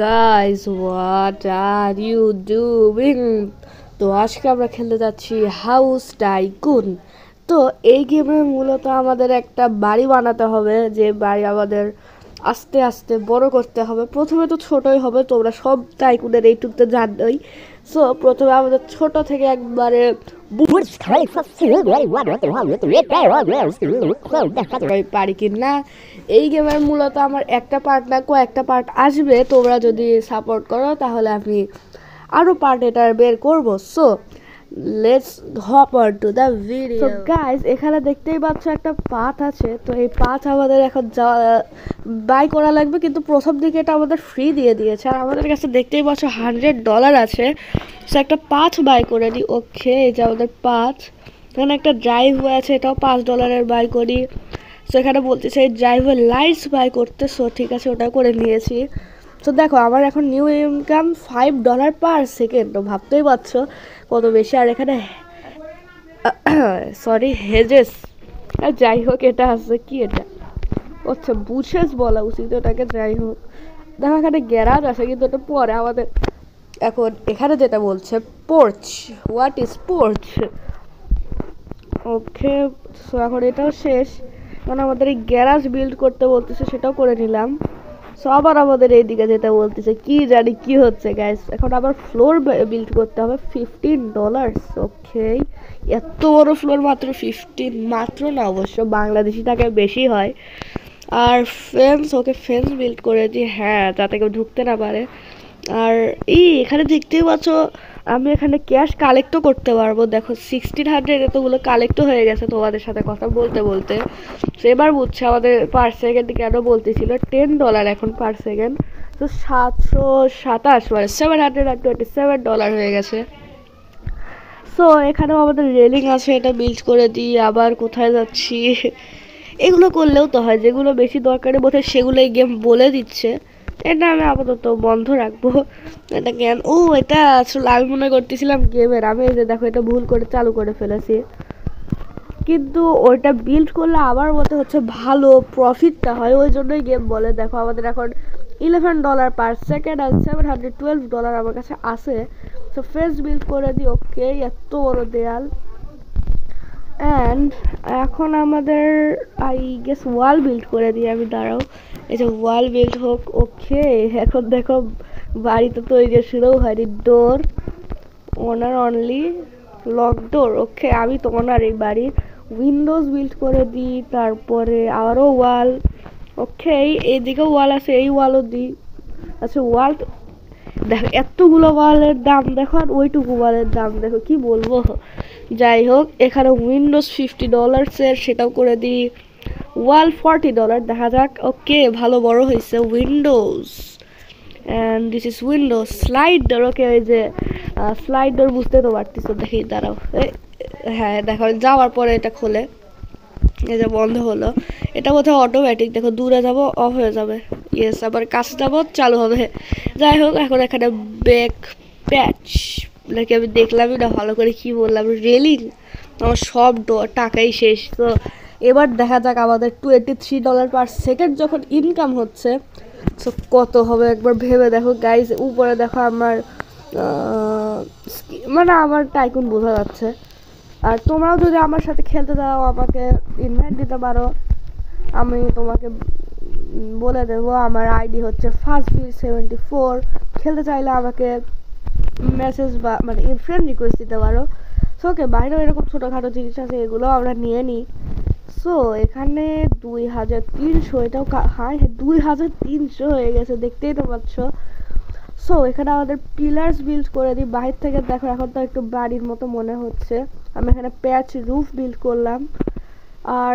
Guys what are you doing. তো আজকে আমরা খেলতে যাচ্ছি হাউস টাইকুন। তো এই গেমে মূলত আমাদের একটা বাড়ি বানাতে হবে, যে বাড়ি আমাদের আস্তে আস্তে বড় করতে হবে। প্রথমে তো ছোটই হবে, তোমরা সব টাইকুনের এইটুকুতে জানোই। সো প্রথমে আমাদের ছোট থেকে একবারে পারি কি না। এই গেমের মূলত আমার একটা পার্ট না কয়েকটা পার্ট আসবে, তোমরা যদি সাপোর্ট করো তাহলে আমি আরও পার্ট এটার বের করবো। So let's hop on to the video. So guys, এখানে দেখতেই পাচ্ছ একটা পাথ আছে। তো এই পাথ আমাদের এখন বাই করা লাগবে, কিন্তু প্রথম দিকে এটা আমাদের ফ্রি দিয়ে দিয়েছে। আর আমাদের কাছে দেখতেই পাচ্ছ $100 আছে। সো একটা পাথ বাই করে দিই। ওকে, এই যে আমাদের পাথ। এখানে একটা ড্রাইভওয়ে আছে, এটাও $5 বাই করি। সো এখানে বলতেছে এই ড্রাইভওয়ে লাইটস বাই করতে। সো ঠিক আছে, ওটা করে নিয়েছি। তো দেখো আমার এখন নিউ ইনকাম $5 পার সেকেন্ড। ভাবতেই পারছো কত বেশি। আর এখানে সরি হেজেস, যাই হোক এটা আছে কি, এটা আচ্ছা বুশেস বলা উচিত ওটাকে। যাই হোক, দেখো এখানে গ্যারাজ আছে, কিন্তু ওটা পরে আমাদের। এখন এখানে যেটা বলছে porch, what is porch. Okay, so এখন এটাও শেষ। এখন আমাদের এই গ্যারাজ বিল্ড করতে বলতেছে, সেটাও করে নিলাম। সো আবার আমাদের এইদিকে যেটা বলতেছে, কি জানি কি হচ্ছে গাইস। এখন আবার ফ্লোর বিল্ড করতে হবে $15। ওকে, এত বড় ফ্লোর মাত্র 15, মাত্র না অবশ্য বাংলাদেশি টাকায় বেশি হয়। আর ফেন্স, ওকে ফেন্স বিল্ড করে দিই, হ্যাঁ, যাতে কেউ ঢুকতে না পারে। আর এখানে দেখতেই পাচ্ছ আমি এখানে ক্যাশ কালেক্টও করতে পারবো। দেখো 1600 এতগুলো কালেক্টও হয়ে গেছে তোমাদের সাথে কথা বলতে বলতে। এবার বুঝছে আমাদের পার সেকেন্ড কেন বলতেছিল $10 এখন পার সেকেন্ড। তো 727 মানে $727 হয়ে গেছে। সো এখানেও আমাদের রেলিং আছে, এটা বিল্ড করে দিই। আবার কোথায় যাচ্ছি, এগুলো করলেও তো হয়, যেগুলো বেশি দরকারি বোধ হয় সেগুলো এই গেম বলে দিচ্ছে। এটা আমি আপাতত বন্ধ রাখবো। এটা কেন, এটা আসলে আমি মনে করতেছিলাম গেমের। আমি এই যে দেখো এটা ভুল করে চালু করে ফেলেছি, কিন্তু ওইটা বিল্ড করলে আবার বলতে হচ্ছে ভালো প্রফিটটা হয়, ওই জন্যই গেম বলে। দেখো আমাদের এখন $11 পার সেকেন্ড আর $712 আমার কাছে আছে। তো ফেস বিল্ড করে দিই। ওকে, এত বড় দেয়াল। অ্যান্ড এখন আমাদের আই গেস ওয়াল বিল্ড করে দিই আমি, দাঁড়াও। এই যে ওয়াল বিল্ড হোক। ওকে, এখন দেখো বাড়িতে তৈরি শুরুও হয়নি। ডোর ওনার অনলি লক ডোর। ওকে, আমি তো ওনার এই বাড়ির উইন্ডোজ বিল্ড করে দিই। তারপরে আরও ওয়াল। ওকে, এইদিকেও ওয়াল আছে, এই ওয়ালও দিই। আচ্ছা ওয়াল দেখো, এতগুলো ওয়ালের দাম দেখো, আর ওইটুকু ওয়ালের দাম দেখো, কি বলবো। যাই হোক, এখানে উইন্ডোজ $50 সেটাও করে দিই। ওয়াল $40, দেখা যাক। ওকে, ভালো বড় হয়েছে windows. And this is windows slide door. Okay, ওই যে স্লাইড ডোর বুঝতে তো পারতেছো, দেখি দাঁড়াও। হ্যাঁ দেখো, যাওয়ার পরে এটা খোলে, এই যে বন্ধ হলো। এটা বোধহয় অটোমেটিক, দেখো দূরে যাব অফ হয়ে যাবে, ইয়েস, আবার কাছে যাব চালু হবে। যাই হোক, এখন এখানে ব্যাক প্যাচ নাকি আমি দেখলামই না ভালো করে, কি বললাম, রেলিং। আমার সব টাকাই শেষ। তো এবার দেখা যাক আমাদের $23 পার সেকেন্ড যখন ইনকাম হচ্ছে, তো কত হবে একবার ভেবে দেখো গাইজ। উপরে দেখো আমার মানে আমার টাইকুন বোঝা যাচ্ছে। আর তোমরাও যদি আমার সাথে খেলতে চাও আমাকে ইনভাইট দিতে পারো, আমি তোমাকে বলে দেবো। আমার আইডি হচ্ছে ফার্স্টবিল74। খেলতে চাইলে আমাকে মেসেজ বা মানে ফ্রেন্ড রিকোয়েস্ট দিতে পারো। সো ওকে, বাইরেও এরকম ছোটোখাটো জিনিস আছে, এগুলো আমরা নিয়ে নিই। সো এখানে 2300, এটাও হাই, 2300 হয়ে গেছে, দেখতেই তো পাচ্ছ। সো এখানে আমাদের পিলার্স বিল্ড করে দিই। বাহির থেকে দেখো এখন তো একটু বাড়ির মতো মনে হচ্ছে। আমি এখানে প্যাচ রুফ বিল্ড করলাম। আর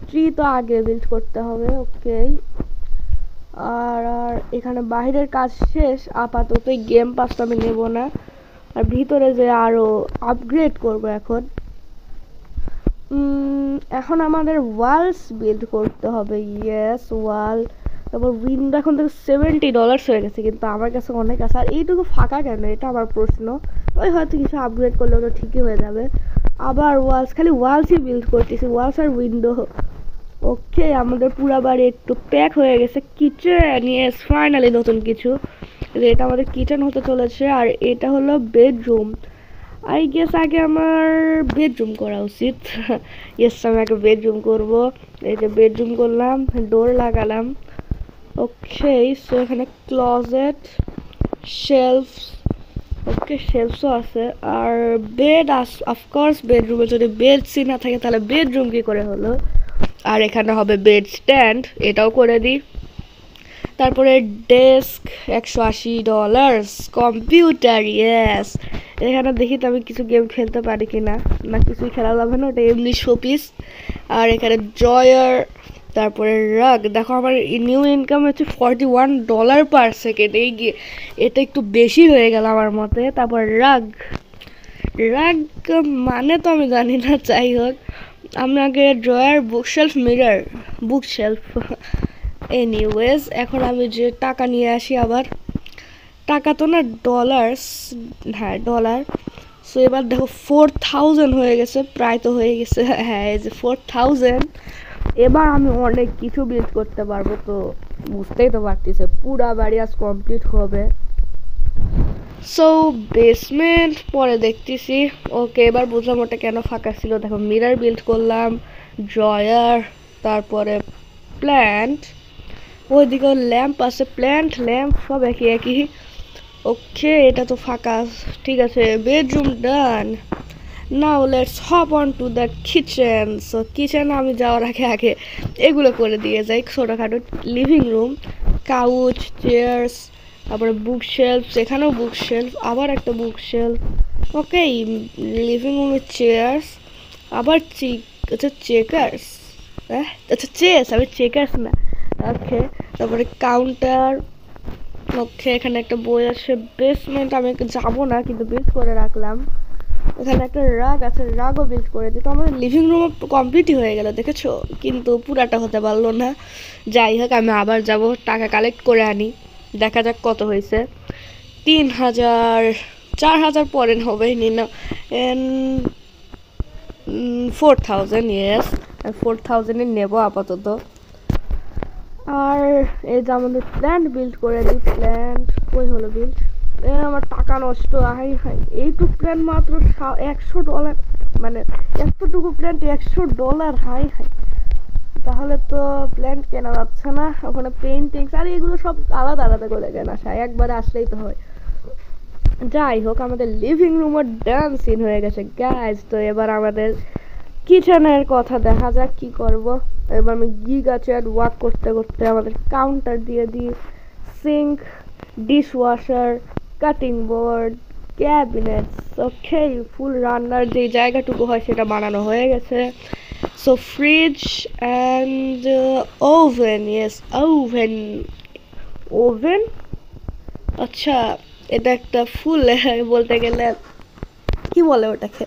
ট্রি তো আগে বিল্ড করতে হবে। ওকে, আর আর এখানে বাহিরের কাজ শেষ আপাতত। গেম পাসটা আমি নেব না, আর ভিতরে যে আরও আপগ্রেড করব এখন। এখন আমাদের ওয়ালস বিল্ড করতে হবে। ইয়েস, ওয়াল। তারপর উইন্ডো এখন থেকে $70 হয়ে গেছে, কিন্তু আমার কাছে অনেক আছে। আর এইটুকু ফাঁকা কেন, এটা আমার প্রশ্ন। ওই হয়তো কিছু আপগ্রেড করলে ওটা ঠিকই হয়ে যাবে। আবার ওয়ালস, খালি ওয়ালসই বিল্ড করতেছি, ওয়ালস আর উইন্ডো। ওকে, আমাদের পুরা বাড়ি একটু প্যাক হয়ে গেছে। কিচেন, ইয়েস ফাইনালি নতুন কিছু। এটা আমাদের কিচেন হতে চলেছে, আর এটা হলো বেডরুম। আই গেস আগে আমার বেডরুম করা উচিত। ইয়েস, আমি আগে বেডরুম করব। এই যে বেডরুম করলাম, ডোর লাগালাম। ওকে, সো এখানে ক্লোজেট, শেলফ, ওকে শেলফও আছে, আর বেড অফকোর্স। বেডরুমে যদি বেড সি না থাকে তাহলে বেডরুম কি করে হলো। আর এখানে হবে বেড স্ট্যান্ড, এটাও করে দিই। তারপরে ডেস্ক $180, কম্পিউটার, ইয়েস। এখানে দেখি তো আমি কিছু গেম খেলতে পারি কিনা, না কিছুই খেলা যাবে না, ওটা এমনি শোপিস। আর এখানে ড্রয়ার, তারপরে রাগ। দেখো আমার নিউ ইনকাম হচ্ছে $41 পার সেকেন্ড। এটা একটু বেশি হয়ে গেল আমার মতে। তারপর রাগ, রাগ মানে তো আমি জানি না, যাই হোক। আমি আগে drawer, bookshelf, mirror, bookshelf. Anyways, এখন আমি যে টাকা নিয়ে আসি আবার। টাকা তো না, ডলার্স, হ্যাঁ ডলার। সো এবার দেখো 4000 হয়ে গেছে, প্রায় তো হয়ে গেছে। হ্যাঁ, এই যে 4000। এবার আমি অনেক কিছু বিল্ড করতে পারবো। তো বুঝতেই তো পারতেছে, পুরা বাড়ি আজ কমপ্লিট হবে। সো বেসমেন্ট পরে দেখতেছি। ওকে, এবার বুঝলাম ওটা কেন ফাঁকা ছিল। দেখো মিরর বিল্ড করলাম, ড্রয়ার, তারপরে প্ল্যান্ট, ওইদিকে ল্যাম্প আছে, প্ল্যান্ট ল্যাম্প সব একই একই। ওকে, এটা তো ফাঁকা, ঠিক আছে। Bedroom done. Now let's hop on to the kitchen. So কিচেনে আমি যাওয়ার আগে আগে এগুলো করে দিয়ে যাই। ছোটোখাটো লিভিং রুম, কাউচ, চেয়ার্স, তারপরে বুক শেলফ, এখানেও বুক শেলফ, আবার একটা বুক শেলফ। ওকে, লিভিং রুমের চেয়ার্স, আবার চেকার্স, আচ্ছা চেস, আমি চেকার্স না। ওকে, তারপরে কাউন্টার। ওকে, এখানে একটা বই আছে। বেসমেন্ট আমি যাবো না, কিন্তু বিল্ড করে রাখলাম। এখানে একটা রাগ আছে, রাগও বিল্ড করে দিই। তো আমাদের লিভিং রুম কমপ্লিটই হয়ে গেল, দেখেছো, কিন্তু পুরাটা হতে পারলো না। যাই হোক, আমি আবার যাব, টাকা কালেক্ট করে আনি, দেখা যাক কত হয়েছে। 3000, 4000 পরে হবে না। 4000, ইয়েস, 4000 নেবো আপাতত। আর এই যে আমাদের প্ল্যান্ট বিল্ড করে দিই। প্ল্যান্ট কই হলো বিল্ড? আমার টাকা নষ্ট। হাই হাই, এইটুকু প্ল্যান্ট মাত্র $100, মানে এতটুকু প্ল্যান্ট $100। হাই হাই, তাহলে তো প্ল্যান্ট কেনা যাচ্ছে না। ওখানে পেইন্টিংস আর এগুলো সব আলাদা আলাদা করে কেনা, একবারে আসলেই তো হয়। যাই হোক, আমাদের লিভিং রুমের ডান সিন হয়ে গেছে গাইজ। তো এবার আমাদের কিচেনের কথা দেখা যাক কি করব। এবার আমি গিগা চেয়ার ওয়াক করতে করতে আমাদের কাউন্টার দিয়ে দিই, sink, dish washer, cutting board, cabinets. Okay, full রান্নার যে জায়গাটুকু হয় সেটা বানানো হয়ে গেছে। So fridge and oven, yes oven, oven. আচ্ছা, এটা একটা ফুল, বলতে গেলে কি বলে ওটাকে,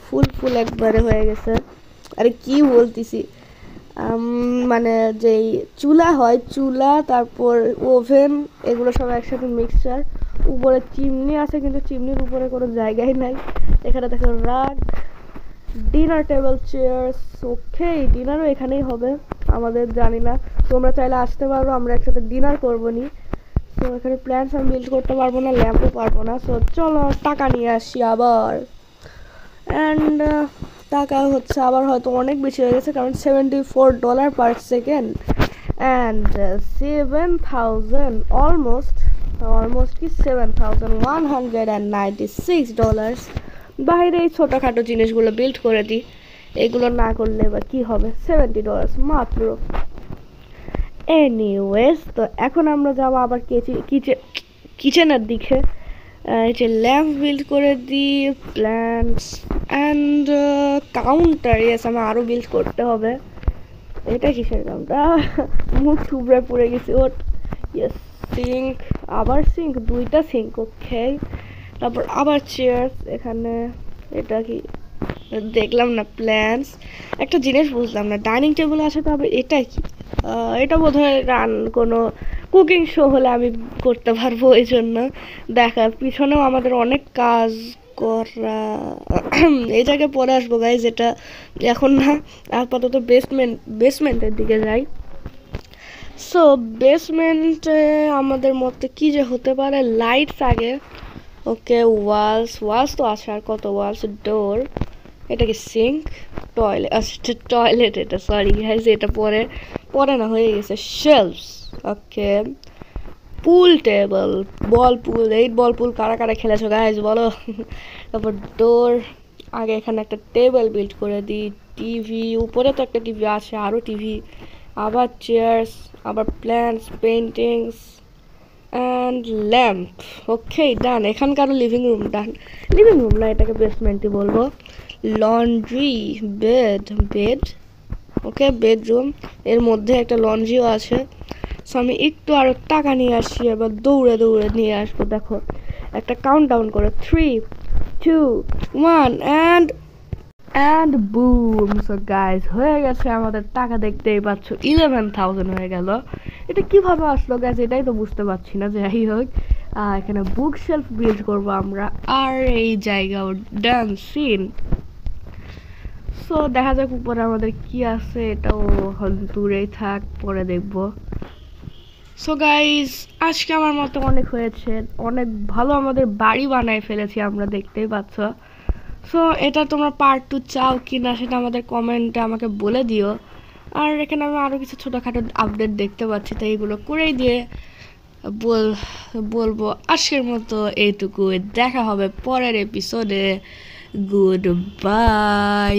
ফুল ফুল একবারে হয়ে গেছে। আরে কি বলতেছি, মানে যেই চুলা হয়, চুলা, তারপর ওভেন, এগুলো সব একসাথে মিক্সচার। উপরে চিমনি আছে, কিন্তু চিমনির উপরে কোনো জায়গাই নাই। এখানে দেখো রাগ, ডিনার টেবিল, চেয়ার্স। ওকে, ডিনারও এখানেই হবে আমাদের, জানি না, তোমরা চাইলে আসতে পারো, আমরা একসাথে ডিনার করবো নি। তো এখানে প্ল্যান্টস আমি বিল্ড করতে পারবো না, ল্যাম্পও পারবো না। সো চলো টাকা নিয়ে আসি আবার। অ্যান্ড টাকা হচ্ছে আবার হয়তো অনেক বেশি হয়ে গেছে, কারণ $74 পার সেকেন্ড। অ্যান্ড 7000, অলমোস্ট কি $7196। বাইরে এই ছোটোখাটো জিনিসগুলো বিল্ড করে দিই, এগুলো না করলে এবার কি হবে, $70 মাত্র। এনিওয়েজ, তো এখন আমরা যাবো আবার কিচেনের দিকে। এই যে ল্যাম্প বিল্ড করে দিই, প্ল্যান্টস অ্যান্ড কাউন্টার, ইয়েস আমার আরও বিল্ড করতে হবে। এটা কিসের কাউন্টার, মুখ থুবড়ে পড়ে গেছি। ওট, ইয়েস, সিঙ্ক, আবার সিঙ্ক, দুইটা সিঙ্ক। ওকে, তারপর আবার চেয়ার এখানে। এটা কি দেখলাম না, প্ল্যান্টস। একটা জিনিস বুঝলাম না, ডাইনিং টেবিল আছে, তবে এটা কি, এটা বোধহয় কোনো কুকিং শো হলে আমি করতে পারবো, এই জন্য। দেখার পিছনেও আমাদের অনেক কাজ করা এই জায়গায় পরে আসবো গাইজ, এটা এখন না, আপাতত বেসমেন্টের দিকে যাই। সো বেসমেন্টে আমাদের মধ্যে কি যে হতে পারে, লাইটস আগে, ওকে ওয়ালস তো আছে, আর কত ওয়ালস, ডোর, এটা কি সিঙ্ক, টয়লেট, আচ্ছা টয়লেট এটা, সরি গাইজ এটা পরে পরে না হয়ে গেছে, শেলফস, ওকে, পুল টেবল, বল পুল কারা কারা খেলেছো গাইজ বলো। তারপর ডোর, আগে এখানে একটা টেবিল বিল্ড করে দিই, টিভি, উপরে তো একটা টিভি আছে, আরও টিভি, আবার চেয়ার্স, আবার প্ল্যান্টস, পেন্টিংস অ্যান্ড ল্যাম্প, ওকে ডান। এখানকার লিভিং রুম ডান, লিভিং রুম না এটাকে বেসমেন্টই বলবো, লন্ড্রি, বেড, ওকে বেডরুম, এর মধ্যে একটা লন্ড্রিও আছে। সো আমি একটু আরও টাকা নিয়ে আসছি, এবার দৌড়ে দৌড়ে নিয়ে আসবো, দেখো একটা কাউন্ট ডাউন করে, 3, 2, 1 অ্যান্ড বুম। সো গাইস হয়ে গেছে আমাদের টাকা, দেখতেই পাচ্ছ 11,000 হয়ে গেল। এটা কিভাবে আসলো গাইস, এটাই তো বুঝতে পারছি না। যাই হোক, এখানে বুক শেলফ বিল্ড করবো আমরা, আর এই জায়গাও ডান সিন। সো দেখা যাক উপরে আমাদের কি আছে, এটাও দূরেই থাক, পরে দেখবো। সো গাইস আজকে আমার মতো অনেক হয়েছে, অনেক ভালো আমাদের বাড়ি বানায় ফেলেছি আমরা, দেখতেই পাচ্ছ। সো এটা তোমরা পার্ট 2 চাও কি না সেটা আমাদের কমেন্টে আমাকে বলে দিও। আর এখানে আমি আরও কিছু ছোটোখাটো আপডেট দেখতে পাচ্ছি, তাই এগুলো করেই দিয়ে বলবো আজকের মতো এইটুকু, দেখা হবে পরের এপিসোডে, গুড বাই।